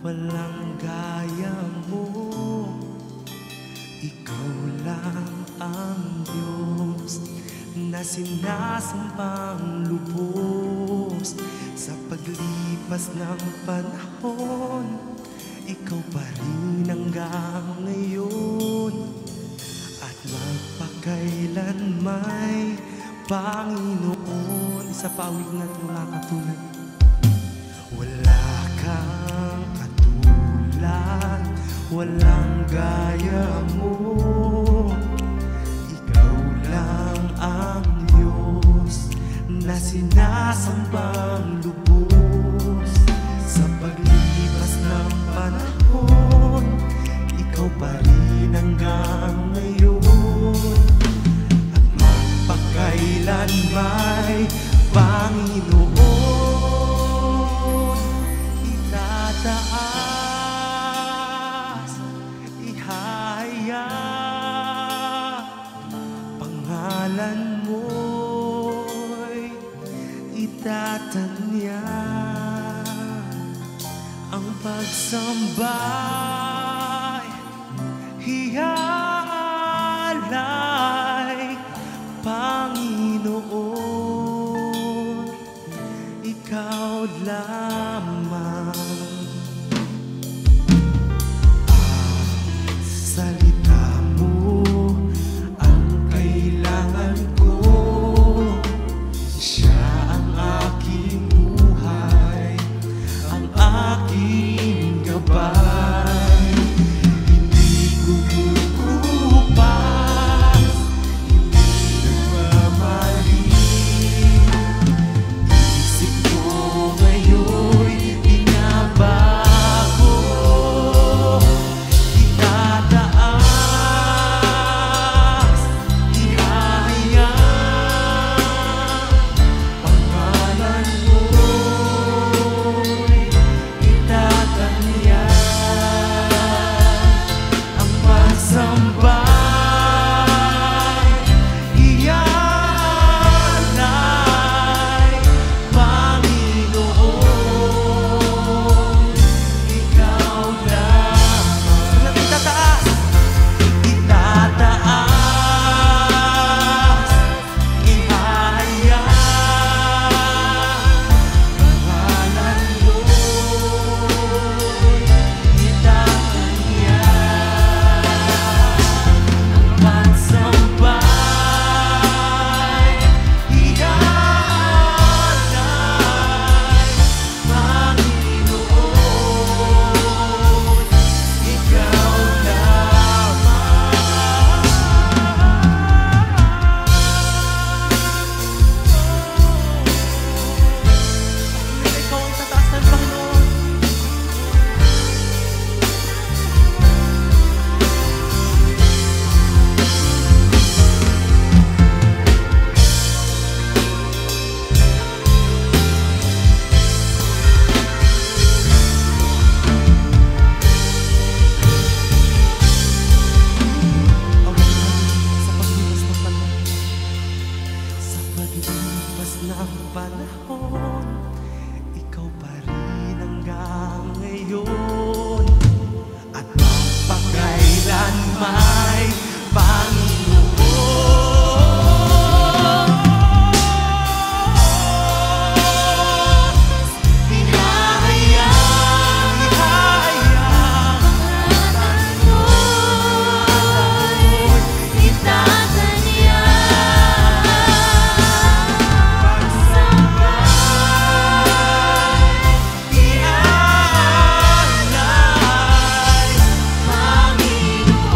Walang gaya mo, ikaw lang ang Diyos na sinasambang lubos. Sa paglipas ng panahon, ikaw pa rin hanggang ngayon. At magpakailan may Panginoon. Isa pa awit natin mga katulad. Wala kang katulad, walang gaya mo. Ikaw lang ang Diyos na sinasambang lubos. Sa paglipas ng panahon, ikaw pa rin hanggang ngayon. At magpakailan may Panginoon, itataas, ihahayag, pangalan mo'y itatanyag. Ang pagsambay, hihalay, Panginoon, ikaw lamang. Ang salita mo ang kailangan ko, siya ang aking buhay, ang aking gabay. Hindi kukupas, hindi nagmamali. Isip ko ngayon'y binabago. Itataas, ihahayag, pangalan mo'y itatanyag. Ang pagsambay, ialay, Panginoon, ikaw lamang. Sulat itataas, itataas, ihahayag, pangalan mo'y itatanyag. Ang pagsambay, ialay, Panginoon, ikaw lamang. Ikaw ang tataas ng Panginoon. Sa paglipas ng panahon, ikaw pa rin hanggang ngayon. At magpakailan may Panginoon. Ihahayag, ihahayag, pangalan mo'y itatanyag. Pagsambay, ialay, Panginoon,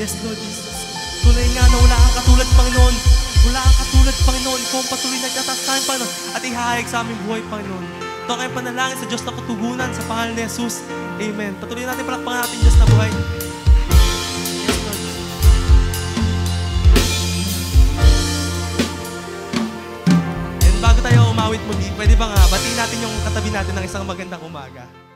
Yes, Lord Jesus. Tunay nga na wala kang katulad, Panginoon. Wala kang katulad, Panginoon. Ikaw ang patuloy na nagtataas sa amin, Panginoon. At ihahayag sa aming buhay, Panginoon. Ito ang kayong panalangin sa Diyos na katugunan sa pangalan ni Jesus. Amen. Patuloy natin palakpakan natin Diyos na buhay. Yes, Lord. And bago tayo umawit muli, pwede ba nga batiin natin yung katabi natin ng isang magandang umaga?